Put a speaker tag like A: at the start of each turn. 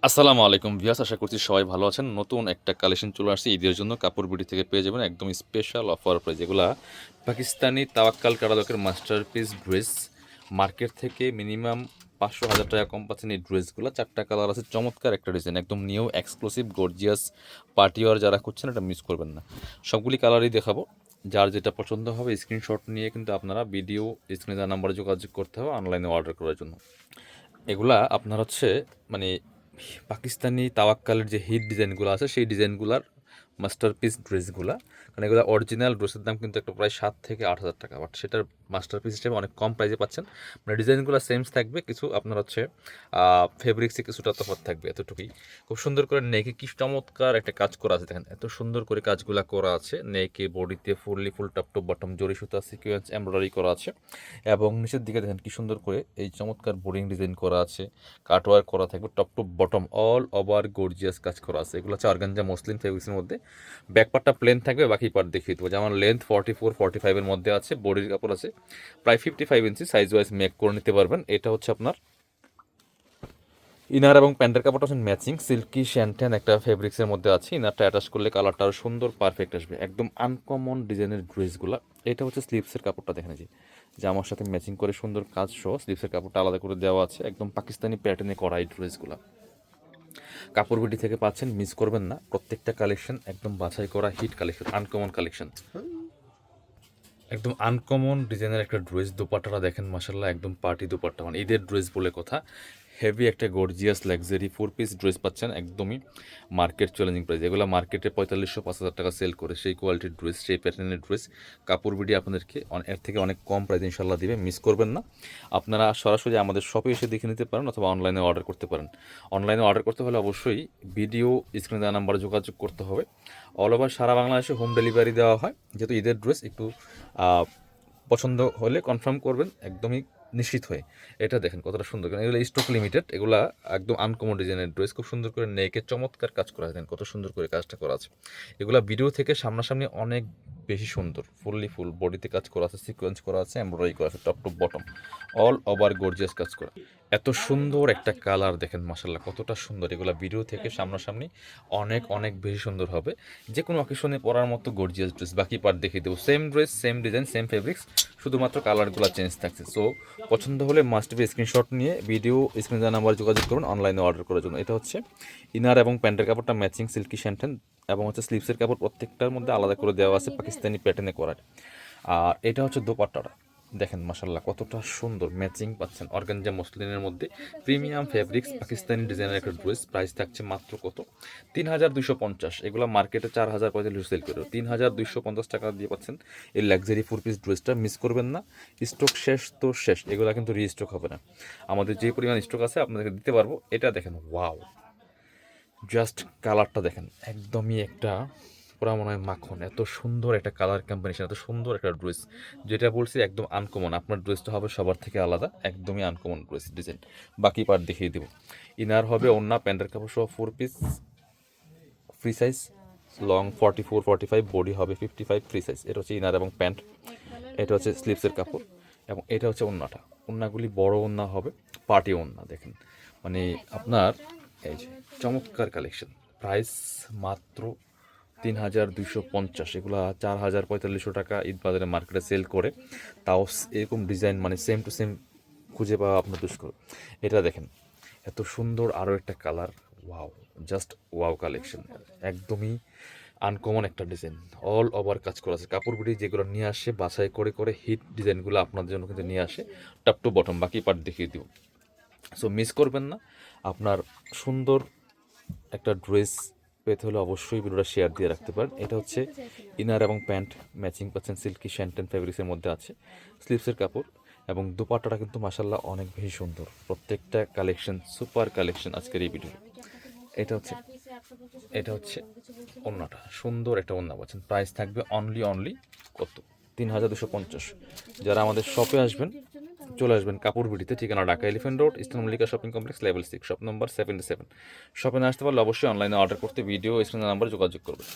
A: আসসালামু আলাইকুম ভিউয়ার্স, আশা করছি সবাই ভালো আছেন। নতুন একটা কালেকশন চলে আসছে ঈদের জন্য। কাপড় বিডি থেকে পেয়ে যাবেন একদম স্পেশাল অফার প্রাইস। যেগুলা পাকিস্তানি তাওয়াক্কাল কাটালকের মাস্টারপিস ড্রেস। মার্কেট থেকে মিনিমাম 500-1000 টাকা কম পাচ্ছেন এই ড্রেসগুলো। 4টা কালার আছে, চমৎকার একটা ডিজাইন, একদম নিউ এক্সক্লুসিভ গর্জিয়াস পার্টিওয়ার। যারা খুঁজছেন এটা মিস করবেন না। সবগুলি কালারই দেখাবো। যার যেটা পছন্দ হবে স্ক্রিনশট নিয়ে কিন্তু আপনারা ভিডিও স্ক্রিনে দেওয়া নাম্বারে যোগাযোগ করতে হবে অনলাইনে অর্ডার করার জন্য। এগুলা আপনার হচ্ছে মানে পাকিস্তানি তাওয়াক্কালের যে হিট ডিজাইনগুলো আছে সেই ডিজাইনগুলার মাস্টারপিস ড্রেসগুলা। কারণ এগুলো অরিজিনাল ড্রেসের দাম কিন্তু একটা প্রায় 7 থেকে 8 হাজার টাকা, বাট সেটার মাস্টারপিস হিসেবে অনেক কম প্রাইসে পাচ্ছেন। মানে ডিজাইনগুলো সেমস থাকবে, কিছু আপনার হচ্ছে ফেব্রিক্সে কিছুটা তফাৎ থাকবে, এতটুকুই। খুব সুন্দর করে নেকে কি চমৎকার একটা কাজ করা আছে, দেখেন এত সুন্দর করে কাজগুলা করা আছে। নেকে বডিতে ফুল টপ টপ বটম জরি সুতা সিকোয়েন্স এমব্রয়ডারি করা আছে, এবং নিচের দিকে দেখেন কি সুন্দর করে এই চমৎকার বোরিং ডিজাইন করা আছে। কাটওয়ার্ক করা থাকবে, top to bottom all over gorgeous কাজ করা আছে। এগুলো হচ্ছে অর্গানজা মসলিন ফেব্রিক্সের মধ্যে। ব্যাক পার্টটা প্লেন থাকবে, বাকি পার্ট দেখিয়ে দেবো। যেমন লেন্থ 44-45 মধ্যে আছে, বডির কাপড় আছে প্রায় 55 ইঞ্চি, সাইজ ওয়াইজ মেক করে নিতে পারবেন। এটা হচ্ছে আপনার ইনার এবং প্যান্টের কাপড়টা হচ্ছে ম্যাচিং সিল্কি শ্যান্টেন একটা ফেব্রিক্সের মধ্যে আছে। ইনারটা অ্যাটাচ করলে কালারটা আরও সুন্দর পারফেক্ট আসবে, একদম আনকমন ডিজাইনের ড্রেসগুলো। এটা হচ্ছে স্লিভসের কাপড়টা, দেখেন যে জামার সাথে ম্যাচিং করে সুন্দর কাজ সহ স্লিভসের কাপড়টা আলাদা করে দেওয়া আছে। একদম পাকিস্তানি প্যাটার্নে করা এই ড্রেসগুলো কাপড় বিডি থেকে পাচ্ছেন, মিস করবেন না। প্রত্যেকটা কালেকশন একদম বাছাই করা হিট কালেকশন, আনকমন কালেকশন, একদম আনকমন ডিজাইনের একটা ড্রেস। দোপাট্টাটা দেখেন মাসাল্লাহ, একদম পার্টি দোপাট্টা, মানে ঈদের ড্রেস বলে কথা। হেভি একটা গর্জিয়াস লাক্সারি 4 পিস ড্রেস পাচ্ছেন একদমই মার্কেট চ্যালেঞ্জিং প্রাইস। এগুলো মার্কেটে 4500-5000 টাকা সেল করে, সেই কোয়ালিটির ড্রেস, সেই প্যাটার্নের ড্রেস কাপড় বিডি আপনাদেরকে এর থেকে অনেক কম প্রাইস ইনশাল্লাহ দিবে, মিস করবেন না। আপনারা সরাসরি আমাদের শপে এসে দেখে নিতে পারেন, অথবা অনলাইনে অর্ডার করতে পারেন। অনলাইনে অর্ডার করতে হলে অবশ্যই ভিডিও স্ক্রিনে দেওয়া নাম্বারে যোগাযোগ করতে হবে। অল ওভার সারা বাংলাদেশে হোম ডেলিভারি দেওয়া হয়। যেহেতু ঈদের ড্রেস একটু পছন্দ হলে কনফার্ম করবেন একদমই নিশ্চিত হয়ে। এটা দেখেন কতটা সুন্দর, কারণ এগুলো স্টক লিমিটেড, এগুলা একদম আনকমন ডিজাইনের ড্রেস। খুব সুন্দর করে নেকে চমৎকার কাজ করা আছে, দেখেন কত সুন্দর করে কাজটা করা আছে। এগুলা ভিডিও থেকে সামনাসামনি অনেক বেশি সুন্দর। ফুল বডিতে কাজ করা আছে, সিকোয়েন্স করা আছে, এমব্রয়ডারি করা আছে, top to bottom all over gorgeous কাজ করা। এত সুন্দর একটা কালার দেখেন মাসাল্লাহ, কতটা সুন্দর। এগুলা ভিডিও থেকে সামনাসামনি অনেক অনেক বেশি সুন্দর হবে। যে কোনো অকেশনে পরার মতো গর্জিয়াস ড্রেস। বাকি পার্ট দেখিয়ে দেবো, same dress, same design, same fabrics, শুধুমাত্র কালারগুলো চেঞ্জ থাকছে। সো পছন্দ হলে মাস্ট বি স্ক্রিনশট নিয়ে ভিডিও স্ক্রিনে দেওয়া নাম্বার যোগাযোগ করুন অনলাইনে অর্ডার করার জন্য। এটা হচ্ছে ইনার এবং প্যান্টের কাপড়টা ম্যাচিং সিল্কি শ্যান্টেন, এবং হচ্ছে স্লিভসের কাপড় প্রত্যেকটার মধ্যে আলাদা করে দেওয়া আছে পাকিস্তানি প্যাটার্নে করার। আর এটা হচ্ছে দোপাট্টাটা, দেখেন মাসাল্লাহ কতটা সুন্দর ম্যাচিং পাচ্ছেন অর্গানজা মসলিনের মধ্যে। প্রিমিয়াম ফেব্রিক্স পাকিস্তানি ডিজাইনের একটা ড্রেস। প্রাইস থাকছে মাত্র কত, 3250। এগুলো মার্কেটে 4045 সেল করে, 3250 টাকা দিয়ে পাচ্ছেন এই লাক্সারি 4 পিস ড্রেসটা। মিস করবেন না, স্টক শেষ তো শেষ, এগুলো কিন্তু রিস্টক হবে না। আমাদের যে পরিমাণ স্টক আছে আপনাদেরকে দিতে পারবো। এটা দেখেন, ওয়াও, জাস্ট কালারটা দেখেন, একদমই একটা পুরা মনে হয় মাখন। এত সুন্দর একটা কালার কম্বিনেশন, এত সুন্দর একটা ড্রেস। যেটা বলছি একদম আনকমন, আপনার ড্রেসটা হবে সবার থেকে আলাদা, একদমই আনকমন ড্রেস ডিজাইন। বাকি পার্ট দেখিয়ে দেবো। ইনার হবে ওন্না প্যান্টের কাপড় সহ 4 piece free size, long 44-45, body হবে 55 ফ্রি সাইজ। এটা হচ্ছে ইনার এবং প্যান্ট। এটা হচ্ছে স্লিভসের কাপড়, এবং এটা হচ্ছে ওন্নাটা। ওন্নাগুলি বড় ওন্না হবে, পার্টি ওন্না। দেখেন মানে আপনার এই যে চমৎকার কালেকশন। প্রাইস মাত্র 3250। এগুলো 4045 টাকা ঈদ বাজারে মার্কেটে সেল করে, তাও এরকম ডিজাইন মানে সেম টু সেম খুঁজে পাওয়া আপনার দুষ্কর। এটা দেখেন এত সুন্দর আরও একটা colour, wow, just wow collection, একদমই আনকমন একটা ডিজাইন। অল ওভার কাজ করা আছে। কাপড় বিড়ি যেগুলো নিয়ে আসে বাছাই করে করে হিট ডিজাইনগুলো আপনাদের জন্য কিন্তু নিয়ে আসে, টপ টু বটম। বাকি পার্ট দেখিয়ে দিব, সো মিস করবেন না। আপনার সুন্দর একটা ড্রেস পেতে হলে অবশ্যই ভিডিওটা শেয়ার দিয়ে রাখতে পারেন। এটা হচ্ছে ইনার এবং প্যান্ট ম্যাচিং পাচ্ছেন, সিল্কি শ্যান্টেন ফেব্রিক্সের মধ্যে আছে, স্লিভসের কাপড়, এবং দুপাট্টাটা কিন্তু মাসাল্লাহ অনেক বেশি সুন্দর। প্রত্যেকটা কালেকশন সুপার কালেকশন আজকের এই ভিডিও। এটা হচ্ছে ওন্নাটা, সুন্দর একটা ওন্না পাচ্ছেন। প্রাইস থাকবে অনলি কত, 3250। যারা আমাদের শপে আসবেন, চলে আসবেন কাপড় বিডিতে, ঠিকানা Dhaka elephant road, eastern Mallika shopping complex, level 6, shop number 77। শপে না আসতে পারলে অবশ্যই অনলাইনে অর্ডার করতে ভিডিও স্ক্রিনের নাম্বার যোগাযোগ করবেন।